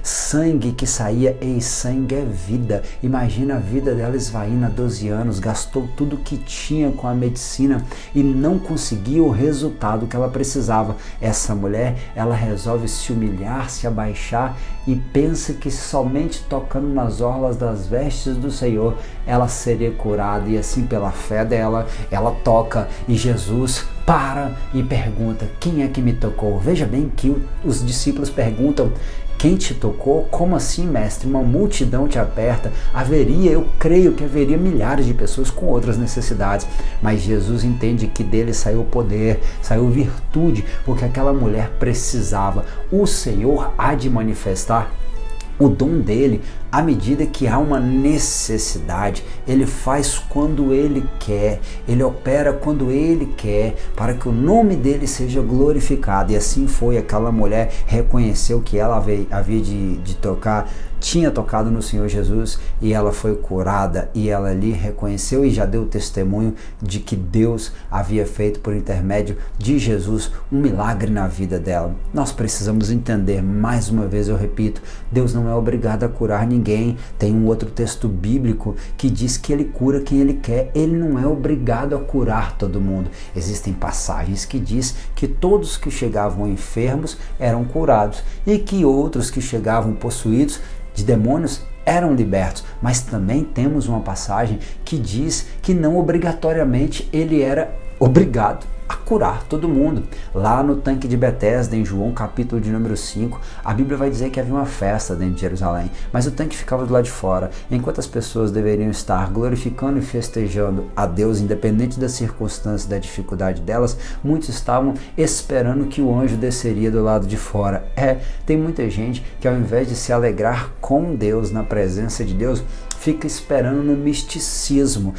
sangue que saía, sangue é vida. Imagina a vida dela esvaindo há 12 anos, gastou tudo que tinha com a medicina e não conseguia o resultado que ela precisava. Essa mulher, ela resolve se humilhar, se abaixar e pensa que somente tocando nas orlas das vestes do Senhor ela seria curada, e assim pela fé dela, ela toca e Jesus para e pergunta: quem é que me tocou? Veja bem que os discípulos perguntam: quem te tocou? Como assim, mestre? Uma multidão te aperta. Eu creio que haveria milhares de pessoas com outras necessidades, mas Jesus entende que dele saiu poder, saiu virtude, porque aquela mulher precisava. O Senhor há de manifestar o dom dele à medida que há uma necessidade. Ele faz quando ele quer, ele opera quando ele quer, para que o nome dele seja glorificado. E assim foi. Aquela mulher reconheceu que ela havia de tocar, tinha tocado no Senhor Jesus, e ela foi curada, e ela ali reconheceu e já deu testemunho de que Deus havia feito por intermédio de Jesus um milagre na vida dela. Nós precisamos entender, mais uma vez eu repito, Deus não é obrigado a curar ninguém. Tem um outro texto bíblico que diz que ele cura quem ele quer. Ele não é obrigado a curar todo mundo. Existem passagens que diz que todos que chegavam enfermos eram curados e que outros que chegavam possuídos de demônios eram libertos, mas também temos uma passagem que diz que não obrigatoriamente ele era obrigado a curar todo mundo. Lá no tanque de Betesda, em João capítulo de número 5, a Bíblia vai dizer que havia uma festa dentro de Jerusalém, mas o tanque ficava do lado de fora. Enquanto as pessoas deveriam estar glorificando e festejando a Deus, independente das circunstâncias e da dificuldade delas, muitos estavam esperando que o anjo desceria do lado de fora. Tem muita gente que, ao invés de se alegrar com Deus, na presença de Deus, fica esperando no misticismo.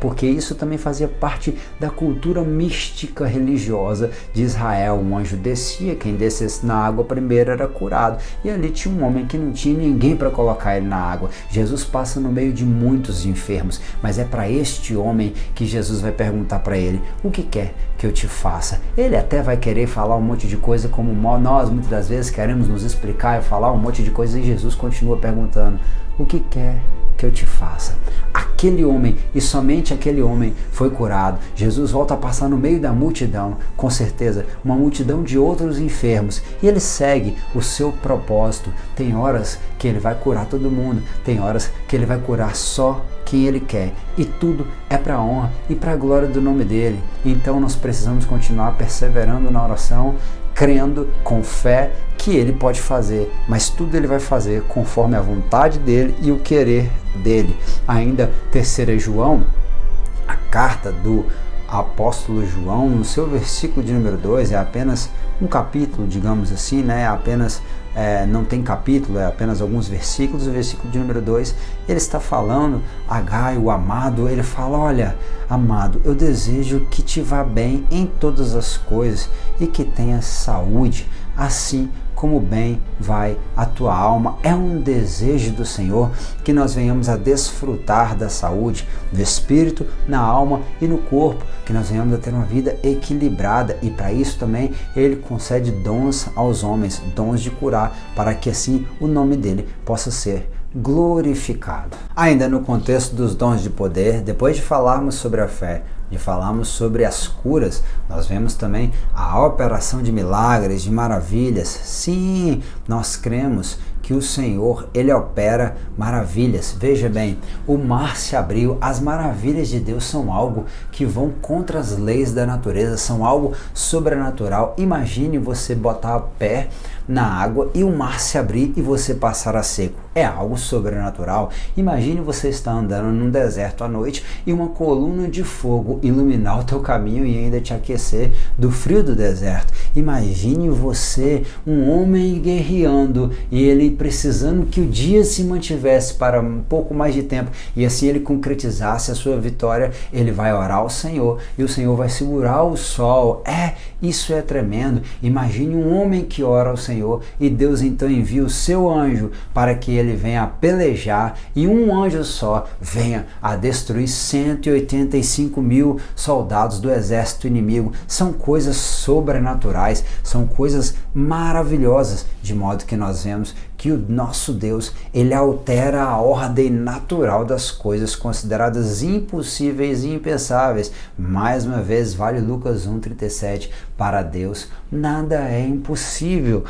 Porque isso também fazia parte da cultura mística religiosa de Israel. Um anjo descia, quem descesse na água primeiro era curado. E ali tinha um homem que não tinha ninguém para colocar ele na água. Jesus passa no meio de muitos enfermos, mas é para este homem que Jesus vai perguntar para ele: o que quer que eu te faça? Ele até vai querer falar um monte de coisa, como nós muitas das vezes queremos nos explicar e falar um monte de coisa, e Jesus continua perguntando: o que quer que eu te faça? Aquele homem, e somente aquele homem, foi curado. Jesus volta a passar no meio da multidão, com certeza uma multidão de outros enfermos, e ele segue o seu propósito. Tem horas que ele vai curar todo mundo, tem horas que ele vai curar só quem ele quer, e tudo é para a honra e para a glória do nome dele. Então nós precisamos continuar perseverando na oração, crendo com fé que ele pode fazer, mas tudo ele vai fazer conforme a vontade dele e o querer dele. Ainda 3 João, a carta do apóstolo João, no seu versículo de número 2, é apenas um capítulo, digamos assim, não tem capítulo, é apenas alguns versículos. O versículo de número 2, ele está falando a Gaio, o amado. Ele fala: olha, amado, eu desejo que te vá bem em todas as coisas e que tenhas saúde, assim como bem vai a tua alma. É um desejo do Senhor que nós venhamos a desfrutar da saúde do espírito, na alma e no corpo, que nós venhamos a ter uma vida equilibrada, e para isso também ele concede dons aos homens, dons de curar, para que assim o nome dele possa ser glorificado. Ainda no contexto dos dons de poder, depois de falarmos sobre a fé, de falarmos sobre as curas, nós vemos também a operação de milagres, de maravilhas. Sim, nós cremos que o Senhor, ele opera maravilhas. Veja bem, o mar se abriu. As maravilhas de Deus são algo que vão contra as leis da natureza, são algo sobrenatural. Imagine você botar o pé na água e o mar se abrir e você passar a seco. É algo sobrenatural. Imagine você estar andando num deserto à noite e uma coluna de fogo iluminar o teu caminho e ainda te aquecer do frio do deserto. Imagine você, um homem guerreando, e ele precisando que o dia se mantivesse para um pouco mais de tempo e assim ele concretizasse a sua vitória, ele vai orar ao Senhor e o Senhor vai segurar o sol. Isso é tremendo. Imagine um homem que ora ao Senhor e Deus então envia o seu anjo para que ele venha pelejar e um anjo só venha a destruir 185 mil soldados do exército inimigo. São coisas sobrenaturais, são coisas maravilhosas, de modo que nós vemos que o nosso Deus, ele altera a ordem natural das coisas consideradas impossíveis e impensáveis. Mais uma vez, vale Lucas 1,37, para Deus nada é impossível.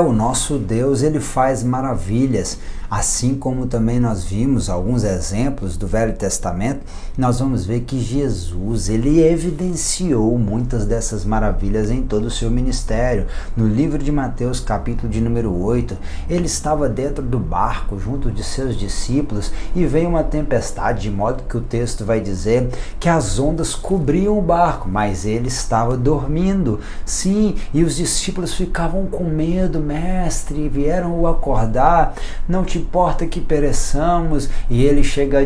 O nosso Deus, ele faz maravilhas. Assim como também nós vimos alguns exemplos do Velho Testamento, nós vamos ver que Jesus, ele evidenciou muitas dessas maravilhas em todo o seu ministério. No livro de Mateus, capítulo de número 8, ele estava dentro do barco junto de seus discípulos e veio uma tempestade, de modo que o texto vai dizer que as ondas cobriam o barco, mas ele estava dormindo. Sim, e os discípulos ficavam com medo. Mestre, vieram o acordar, não te importa que pereçamos? E ele chega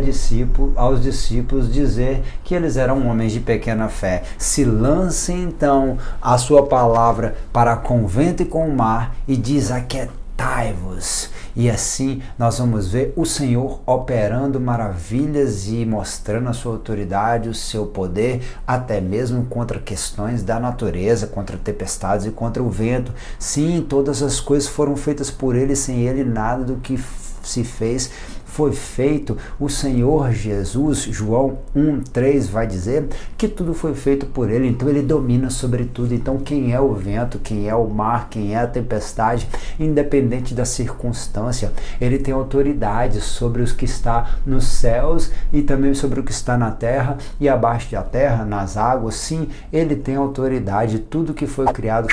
aos discípulos dizer que eles eram homens de pequena fé. Se lancem então a sua palavra para com o vento e com o mar e diz: aquietai-vos. E assim nós vamos ver o Senhor operando maravilhas e mostrando a sua autoridade, o seu poder, até mesmo contra questões da natureza, contra tempestades e contra o vento. Sim, todas as coisas foram feitas por ele, sem ele nada do que se fez foi feito. O Senhor Jesus, João 1,3 vai dizer que tudo foi feito por ele, então ele domina sobre tudo. Então quem é o vento, quem é o mar, quem é a tempestade, independente da circunstância, ele tem autoridade sobre os que está nos céus e também sobre o que está na terra e abaixo da terra, nas águas. Sim, ele tem autoridade. Tudo que foi criado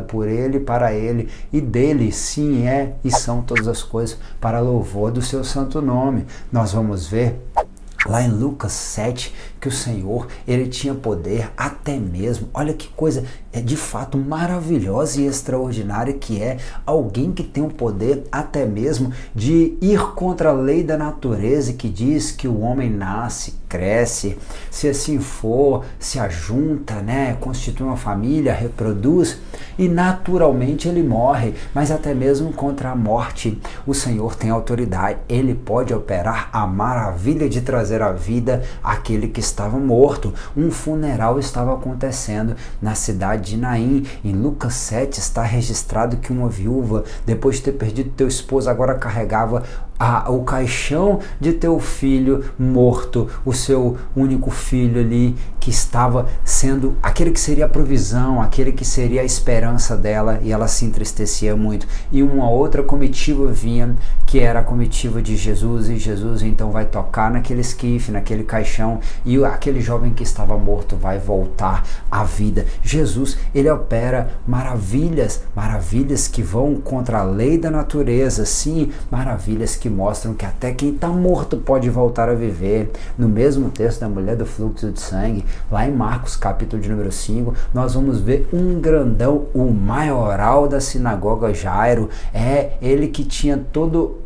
por ele, para ele e dele. Sim, e são todas as coisas para louvor do seu santo nome. Nós vamos ver lá em Lucas 7 que o Senhor, ele tinha poder até mesmo, olha que coisa de fato maravilhosa e extraordinária, que é alguém que tem o poder até mesmo de ir contra a lei da natureza, que diz que o homem nasce, cresce, se assim for, se ajunta, constitui uma família, reproduz e naturalmente ele morre. Mas até mesmo contra a morte o Senhor tem autoridade. Ele pode operar a maravilha de trazer à vida aquele que estava morto. Um funeral estava acontecendo na cidade de Naim. Em Lucas 7 está registrado que uma viúva, depois de ter perdido teu esposo, agora carregava o caixão de teu filho morto, o seu único filho ali, que estava sendo aquele que seria a provisão, aquele que seria a esperança dela, e ela se entristecia muito. E uma outra comitiva vinha, que era a comitiva de Jesus, e Jesus então vai tocar naquele esquife, naquele caixão, e aquele jovem que estava morto vai voltar à vida. Jesus, ele opera maravilhas que vão contra a lei da natureza. Sim, maravilhas que mostram que até quem está morto pode voltar a viver. No mesmo texto da mulher do fluxo de sangue, lá em Marcos capítulo de número 5, nós vamos ver um grandão, o maioral da sinagoga, Jairo. Ele que tinha todo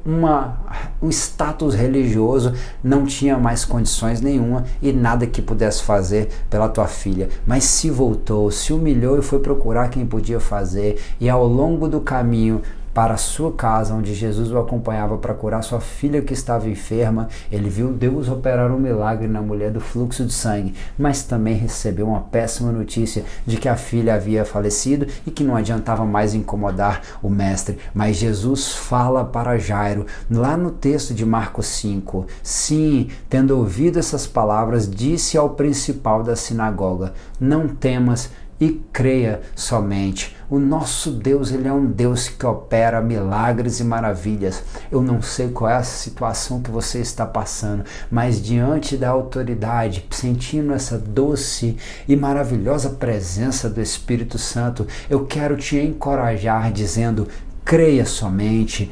um status religioso, não tinha mais condições nenhuma e nada que pudesse fazer pela tua filha, mas se voltou, se humilhou e foi procurar quem podia fazer, e ao longo do caminho para a sua casa, onde Jesus o acompanhava para curar sua filha que estava enferma, ele viu Deus operar um milagre na mulher do fluxo de sangue, mas também recebeu uma péssima notícia de que a filha havia falecido e que não adiantava mais incomodar o mestre. Mas Jesus fala para Jairo, lá no texto de Marcos 5, sim, tendo ouvido essas palavras, disse ao principal da sinagoga: não temas e creia somente. O nosso Deus, ele é um Deus que opera milagres e maravilhas. Eu não sei qual é a situação que você está passando, mas diante da autoridade, sentindo essa doce e maravilhosa presença do Espírito Santo, eu quero te encorajar dizendo: creia somente,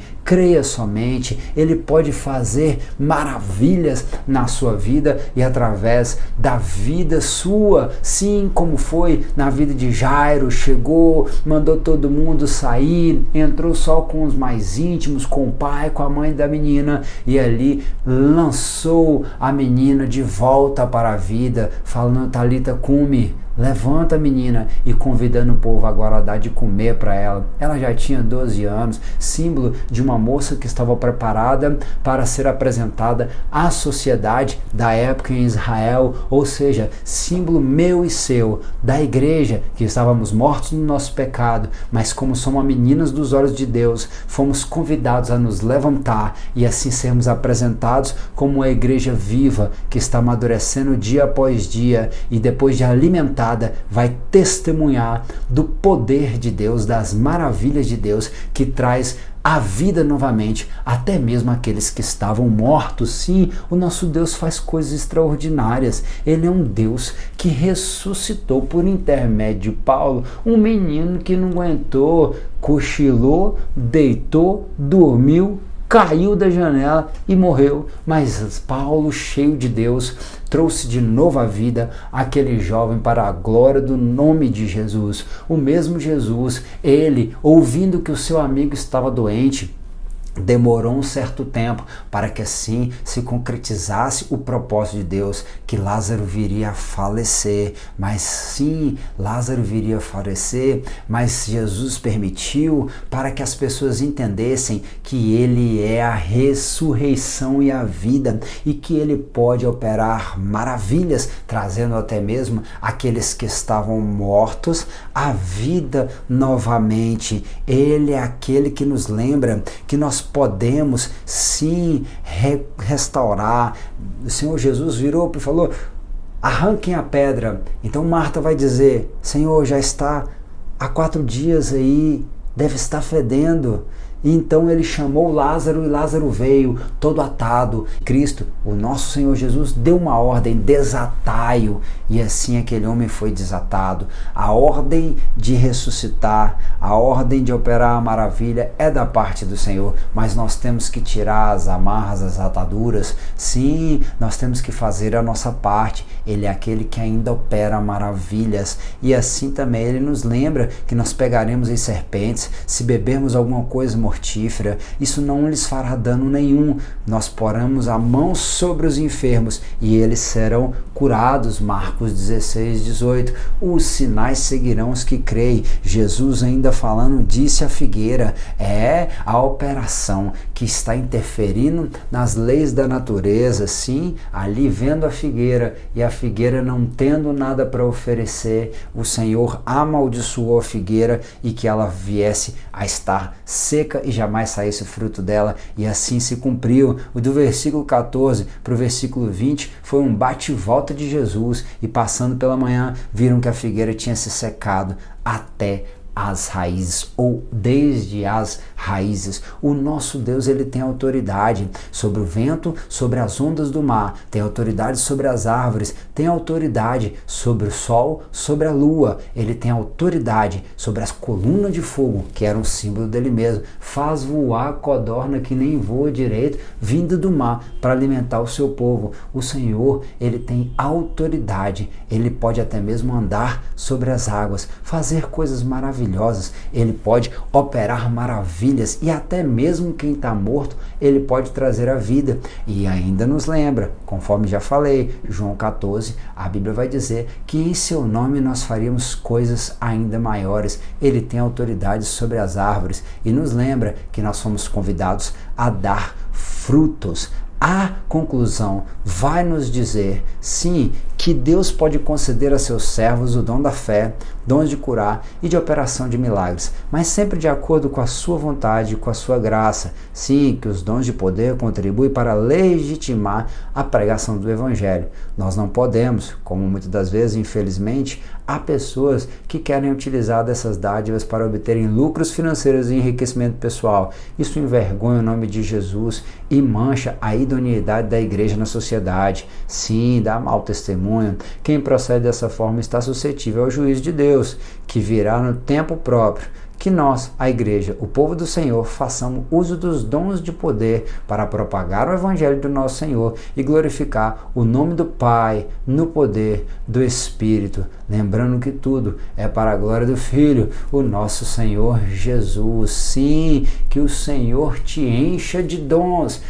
Ele pode fazer maravilhas na sua vida e através da vida sua, sim, como foi na vida de Jairo, chegou, mandou todo mundo sair, entrou só com os mais íntimos, com o pai, com a mãe da menina, e ali lançou a menina de volta para a vida, falando: Talita cumi, levanta, menina, e convidando o povo agora a dar de comer para ela. Ela já tinha 12 anos, símbolo de uma moça que estava preparada para ser apresentada à sociedade da época em Israel, ou seja, símbolo meu e seu, da igreja, que estávamos mortos no nosso pecado, mas como somos meninas dos olhos de Deus, fomos convidados a nos levantar e assim sermos apresentados como uma igreja viva, que está amadurecendo dia após dia e depois de alimentar vai testemunhar do poder de Deus, das maravilhas de Deus, que traz a vida novamente, até mesmo aqueles que estavam mortos. Sim, o nosso Deus faz coisas extraordinárias. Ele é um Deus que ressuscitou por intermédio de Paulo, um menino que não aguentou, cochilou, deitou, dormiu, caiu da janela e morreu, mas Paulo, cheio de Deus, trouxe de novo a vida aquele jovem para a glória do nome de Jesus. O mesmo Jesus, ele, ouvindo que o seu amigo estava doente, demorou um certo tempo para que assim se concretizasse o propósito de Deus, que Lázaro viria a falecer. Mas sim, Lázaro viria a falecer, mas Jesus permitiu para que as pessoas entendessem que ele é a ressurreição e a vida, e que ele pode operar maravilhas, trazendo até mesmo aqueles que estavam mortos à vida novamente. Ele é aquele que nos lembra que nós podemos sim restaurar. O Senhor Jesus virou e falou: arranquem a pedra. Então Marta vai dizer: Senhor, já está há 4 dias aí, deve estar fedendo. E então ele chamou Lázaro e Lázaro veio, todo atado. Cristo, o nosso Senhor Jesus, deu uma ordem: desatai-o. E assim aquele homem foi desatado. A ordem de ressuscitar, a ordem de operar a maravilha é da parte do Senhor, mas nós temos que tirar as amarras, as ataduras. Sim, nós temos que fazer a nossa parte. Ele é aquele que ainda opera maravilhas. E assim também ele nos lembra que nós pegaremos as serpentes, se bebermos alguma coisa mortífera, isso não lhes fará dano nenhum. Nós poremos a mão sobre os enfermos e eles serão curados. Marcos 16, 18. Os sinais seguirão os que creem. Jesus ainda falando, disse a figueira, é a operação que está interferindo nas leis da natureza. Sim, ali vendo a figueira, e a figueira não tendo nada para oferecer, o Senhor amaldiçoou a figueira e que ela viesse a estar seca e jamais saísse fruto dela, e assim se cumpriu. O do versículo 14 para o versículo 20 foi um bate-volta de Jesus, e passando pela manhã viram que a figueira tinha se secado até as raízes, ou desde as raízes. O nosso Deus, ele tem autoridade sobre o vento, sobre as ondas do mar, tem autoridade sobre as árvores, tem autoridade sobre o sol, sobre a lua, ele tem autoridade sobre as colunas de fogo, que era um símbolo dele mesmo, faz voar a codorna que nem voa direito, vinda do mar, para alimentar o seu povo. O Senhor, ele tem autoridade, ele pode até mesmo andar sobre as águas, fazer coisas maravilhosas, ele pode operar maravilhas, e até mesmo quem está morto, ele pode trazer a vida. E ainda nos lembra, conforme já falei, João 14, a Bíblia vai dizer que em seu nome nós faríamos coisas ainda maiores. Ele tem autoridade sobre as árvores, e nos lembra que nós fomos convidados a dar frutos. A conclusão vai nos dizer, sim, que Deus pode conceder a seus servos o dom da fé, dons de curar e de operação de milagres, mas sempre de acordo com a sua vontade e com a sua graça. Sim, que os dons de poder contribuem para legitimar a pregação do Evangelho. Nós não podemos, como muitas das vezes, infelizmente, há pessoas que querem utilizar dessas dádivas para obterem lucros financeiros e enriquecimento pessoal. Isso envergonha o nome de Jesus e mancha a idoneidade da igreja na sociedade. Sim, dá mau testemunho. Quem procede dessa forma está suscetível ao juízo de Deus, que virá no tempo próprio, que nós, a igreja, o povo do Senhor, façamos uso dos dons de poder para propagar o evangelho do nosso Senhor e glorificar o nome do Pai no poder do Espírito, lembrando que tudo é para a glória do Filho, o nosso Senhor Jesus. Sim, que o Senhor te encha de dons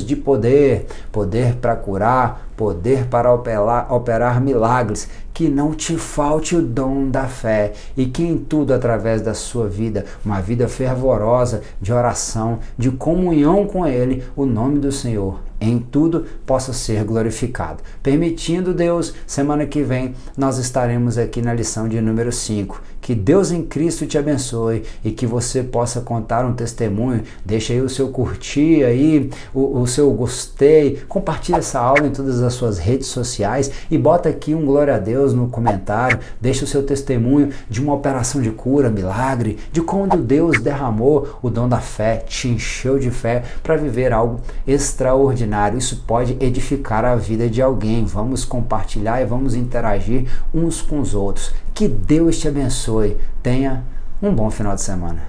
de poder, poder para curar, poder para operar milagres, que não te falte o dom da fé e que em tudo, através da sua vida, uma vida fervorosa de oração, de comunhão com Ele, o nome do Senhor em tudo possa ser glorificado. Permitindo Deus, semana que vem nós estaremos aqui na lição de número 5. Que Deus em Cristo te abençoe e que você possa contar um testemunho. Deixa aí o seu curtir aí, o seu gostei, compartilha essa aula em todas as suas redes sociais e bota aqui um glória a Deus no comentário. Deixa o seu testemunho de uma operação de cura, milagre, de quando Deus derramou o dom da fé, te encheu de fé para viver algo extraordinário. Isso pode edificar a vida de alguém. Vamos compartilhar e vamos interagir uns com os outros. Que Deus te abençoe. Tenha um bom final de semana.